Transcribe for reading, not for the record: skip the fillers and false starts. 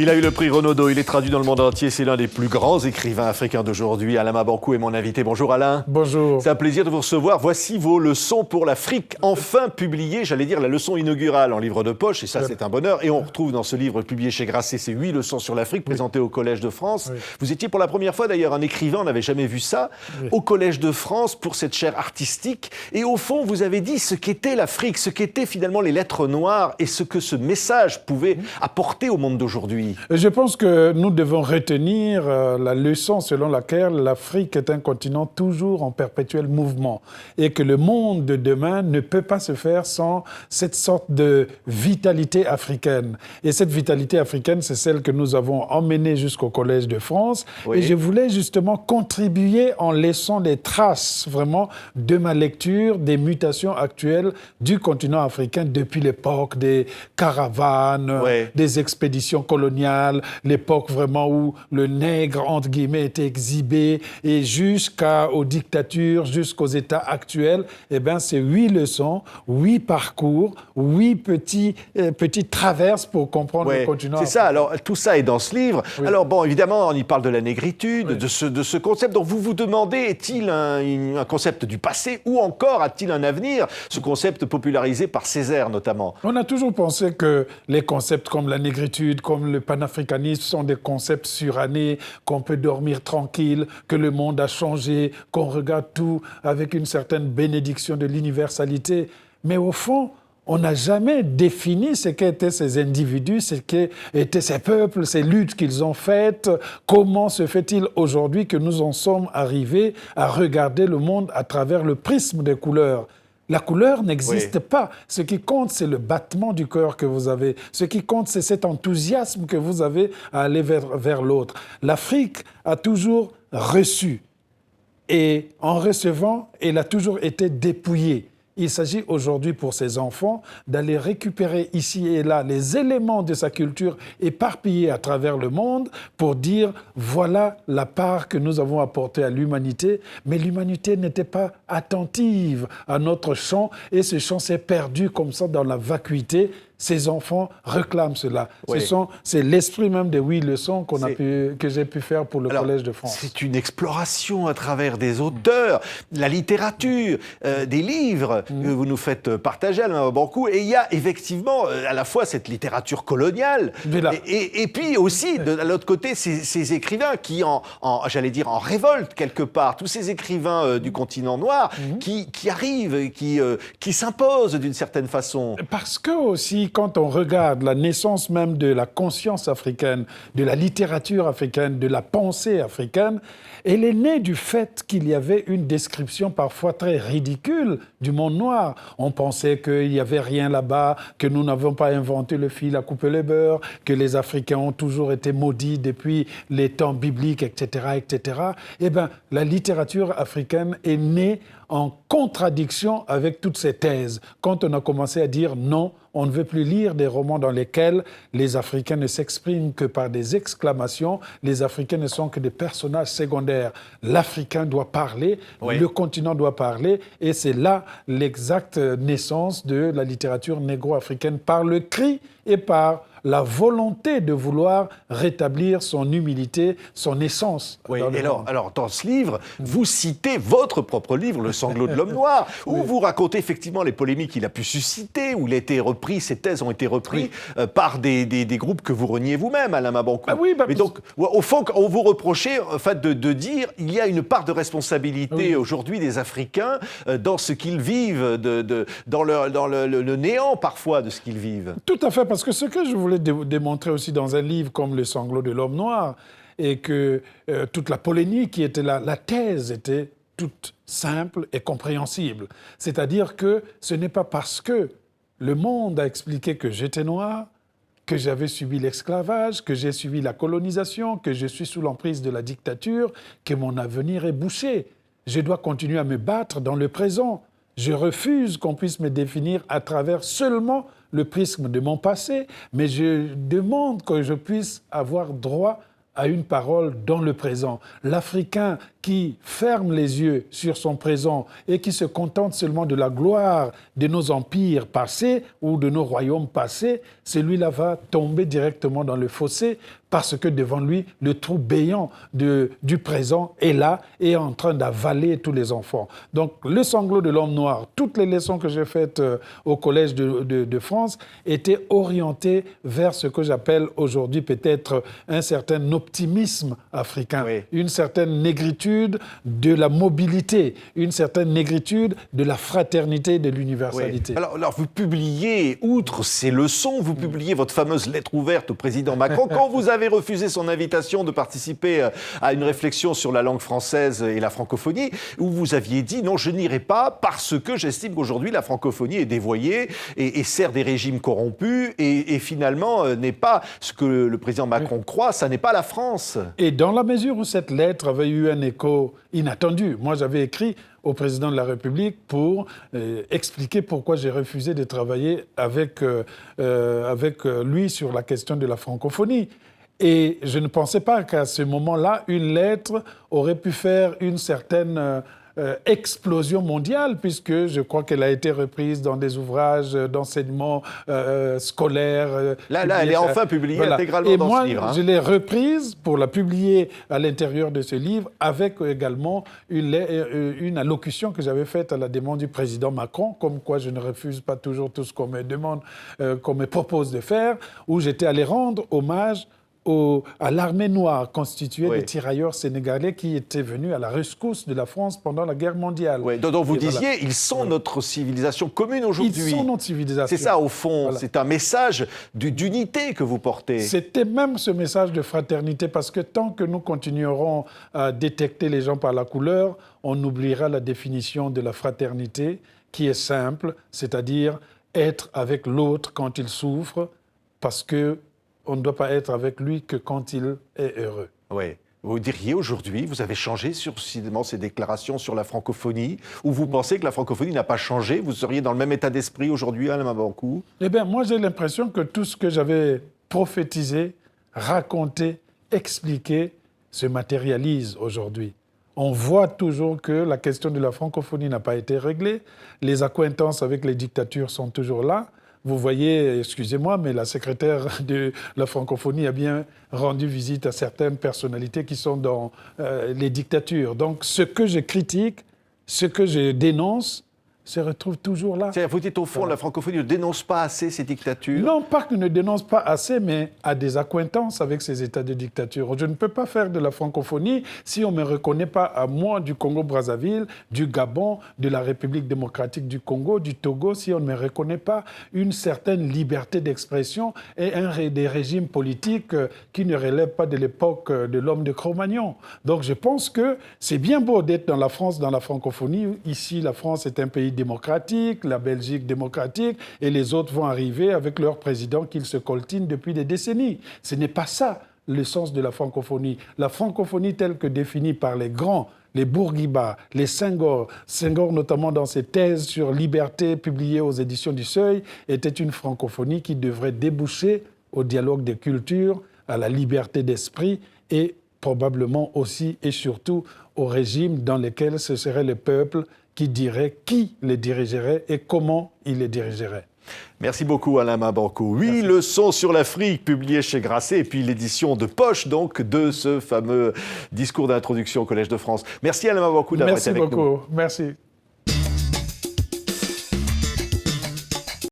Il a eu le prix Renaudot, il est traduit dans le monde entier, c'est l'un des plus grands écrivains africains d'aujourd'hui. Alain Mabankou est mon invité. Bonjour Alain. Bonjour. C'est un plaisir de vous recevoir. Voici vos leçons pour l'Afrique, enfin publiées, j'allais dire la leçon inaugurale en livre de poche, et ça c'est un bonheur. Et on retrouve dans ce livre publié chez Grasset ces 8 leçons sur l'Afrique présentées au Collège de France. Oui. Vous étiez pour la première fois d'ailleurs un écrivain, on n'avait jamais vu ça, au Collège de France pour cette chaire artistique. Et au fond, vous avez dit ce qu'était l'Afrique, ce qu'étaient finalement les lettres noires et ce que ce message pouvait apporter au monde d'aujourd'hui. Je pense que nous devons retenir la leçon selon laquelle l'Afrique est un continent toujours en perpétuel mouvement et que le monde de demain ne peut pas se faire sans cette sorte de vitalité africaine. Et cette vitalité africaine, c'est celle que nous avons emmenée jusqu'au Collège de France. Oui. Et je voulais justement contribuer en laissant des traces vraiment de ma lecture des mutations actuelles du continent africain depuis l'époque des caravanes, des expéditions coloniales, l'époque vraiment où le nègre, entre guillemets, était exhibé, et jusqu'aux dictatures, jusqu'aux États actuels. Eh bien, c'est 8 leçons, 8 parcours, 8 petites traverses pour comprendre le continent. C'est ça, alors tout ça est dans ce livre. Oui. Alors bon, évidemment, on y parle de la négritude, de ce concept. Donc vous vous demandez, est-il un concept du passé ou encore a-t-il un avenir, ce concept popularisé par Césaire notamment? On a toujours pensé que les concepts comme la négritude, comme le panafricanisme sont des concepts surannés, qu'on peut dormir tranquille, que le monde a changé, qu'on regarde tout avec une certaine bénédiction de l'universalité. Mais au fond, on n'a jamais défini ce qu'étaient ces individus, ce qu'étaient ces peuples, ces luttes qu'ils ont faites. Comment se fait-il aujourd'hui que nous en sommes arrivés à regarder le monde à travers le prisme des couleurs ? La couleur n'existe pas. Ce qui compte, c'est le battement du cœur que vous avez. Ce qui compte, c'est cet enthousiasme que vous avez à aller vers l'autre. L'Afrique a toujours reçu. Et en recevant, elle a toujours été dépouillée. Il s'agit aujourd'hui pour ces enfants d'aller récupérer ici et là les éléments de sa culture éparpillés à travers le monde pour dire voilà la part que nous avons apportée à l'humanité. Mais l'humanité n'était pas attentive à notre chant et ce chant s'est perdu comme ça dans la vacuité. Ces enfants réclament cela. C'est l'esprit même des 8 leçons que j'ai pu faire pour le Collège de France. C'est une exploration à travers des auteurs, la littérature, des livres que vous nous faites partager, Alain Mabankou. Et il y a effectivement à la fois cette littérature coloniale et puis aussi, de l'autre côté, ces écrivains qui, j'allais dire, en révolte quelque part. Tous ces écrivains du continent noir qui arrivent, qui s'imposent d'une certaine façon. Parce que aussi, quand on regarde la naissance même de la conscience africaine, de la littérature africaine, de la pensée africaine, elle est née du fait qu'il y avait une description parfois très ridicule du monde noir. On pensait qu'il n'y avait rien là-bas, que nous n'avons pas inventé le fil à couper le beurre, que les Africains ont toujours été maudits depuis les temps bibliques, etc., etc. Eh bien, la littérature africaine est née en contradiction avec toutes ces thèses. Quand on a commencé à dire non, on ne veut plus lire des romans dans lesquels les Africains ne s'expriment que par des exclamations, les Africains ne sont que des personnages secondaires. L'Africain doit parler, le continent doit parler, et c'est là l'exacte naissance de la littérature négro-africaine par le cri et par la volonté de vouloir rétablir son humilité, son essence. Alors, dans ce livre, vous citez votre propre livre, Le sanglot de l'homme noir, où vous racontez effectivement les polémiques qu'il a pu susciter, où il a été repris, ces thèses ont été reprises par des groupes que vous reniez vous-même, Alain Mabankou. Mais donc, au fond, on vous reprochait de dire il y a une part de responsabilité aujourd'hui des Africains dans ce qu'ils vivent, dans le néant parfois de ce qu'ils vivent. Tout à fait, parce que ce que je voulais démontrer aussi dans un livre comme Le sanglot de l'homme noir, et que toute la polémique qui était là, la thèse était toute simple et compréhensible. C'est-à-dire que ce n'est pas parce que le monde a expliqué que j'étais noir, que j'avais subi l'esclavage, que j'ai subi la colonisation, que je suis sous l'emprise de la dictature, que mon avenir est bouché. Je dois continuer à me battre dans le présent. Je refuse qu'on puisse me définir à travers seulement le prisme de mon passé, mais je demande que je puisse avoir droit à une parole dans le présent. L'Africain qui ferme les yeux sur son présent et qui se contente seulement de la gloire de nos empires passés ou de nos royaumes passés, celui-là va tomber directement dans le fossé parce que devant lui, le trou béant du présent est là et est en train d'avaler tous les enfants. Donc, le sanglot de l'homme noir, toutes les leçons que j'ai faites au Collège de France étaient orientées vers ce que j'appelle aujourd'hui peut-être un certain optimisme africain, oui. Une certaine négritude de la mobilité, une certaine négritude de la fraternité et de l'universalité. Oui. Alors, vous publiez, outre ces leçons, vous publiez votre fameuse lettre ouverte au président Macron quand vous avez refusé son invitation de participer à une réflexion sur la langue française et la francophonie, où vous aviez dit « Non, je n'irai pas parce que j'estime qu'aujourd'hui la francophonie est dévoyée et sert des régimes corrompus et finalement n'est pas ce que le président Macron croit, ça n'est pas la France. » Et dans la mesure où cette lettre avait eu un écho inattendu, moi j'avais écrit au président de la République pour expliquer pourquoi j'ai refusé de travailler avec lui sur la question de la francophonie. Et je ne pensais pas qu'à ce moment-là, une lettre aurait pu faire une certaine explosion mondiale, puisque je crois qu'elle a été reprise dans des ouvrages d'enseignement scolaire. Là, elle est enfin publiée intégralement dans ce livre. Et moi, je l'ai reprise pour la publier à l'intérieur de ce livre, avec également une allocution que j'avais faite à la demande du président Macron, comme quoi je ne refuse pas toujours tout ce qu'on me demande, qu'on me propose de faire, où j'étais allé rendre hommage à l'armée noire constituée de tirailleurs sénégalais qui étaient venus à la rescousse de la France pendant la guerre mondiale. Oui, donc vous disiez, ils sont notre civilisation commune aujourd'hui. Ils sont notre civilisation. C'est ça, au fond, c'est un message d'unité que vous portez. C'était même ce message de fraternité, parce que tant que nous continuerons à détecter les gens par la couleur, on oubliera la définition de la fraternité, qui est simple, c'est-à-dire être avec l'autre quand il souffre, parce que on ne doit pas être avec lui que quand il est heureux. Oui. Vous diriez aujourd'hui, vous avez changé sur ces déclarations sur la francophonie, ou vous pensez que la francophonie n'a pas changé? Vous seriez dans le même état d'esprit aujourd'hui, Alain Mabanckou? Eh bien, moi, j'ai l'impression que tout ce que j'avais prophétisé, raconté, expliqué, se matérialise aujourd'hui. On voit toujours que la question de la francophonie n'a pas été réglée. Les accointances avec les dictatures sont toujours là. Vous voyez, excusez-moi, mais la secrétaire de la francophonie a bien rendu visite à certaines personnalités qui sont dans les dictatures. Donc, ce que je critique, ce que je dénonce, se retrouve toujours là. Vous dites au fond, la francophonie ne dénonce pas assez ces dictatures? Non, pas qu'elle ne dénonce pas assez, mais a des accointances avec ces états de dictature. Je ne peux pas faire de la francophonie si on ne me reconnaît pas à moi du Congo-Brazzaville, du Gabon, de la République démocratique du Congo, du Togo, si on ne me reconnaît pas une certaine liberté d'expression et des régimes politiques qui ne relèvent pas de l'époque de l'homme de Cro-Magnon. Donc je pense que c'est bien beau d'être dans la France, dans la francophonie. Ici, la France est un pays démocratique, la Belgique démocratique, et les autres vont arriver avec leur président qu'ils se coltinent depuis des décennies. Ce n'est pas ça le sens de la francophonie. La francophonie telle que définie par les grands, les Bourguiba, les Senghor notamment dans ses thèses sur liberté publiées aux éditions du Seuil, était une francophonie qui devrait déboucher au dialogue des cultures, à la liberté d'esprit et probablement aussi et surtout au régime dans lequel ce serait le peuple qui dirait qui les dirigerait et comment il les dirigerait. Merci beaucoup Alain Mabanckou. 8 leçons sur l'Afrique publiées chez Grasset et puis l'édition de poche donc de ce fameux discours d'introduction au Collège de France. Merci Alain Mabanckou d'avoir été avec nous. Merci beaucoup. Merci.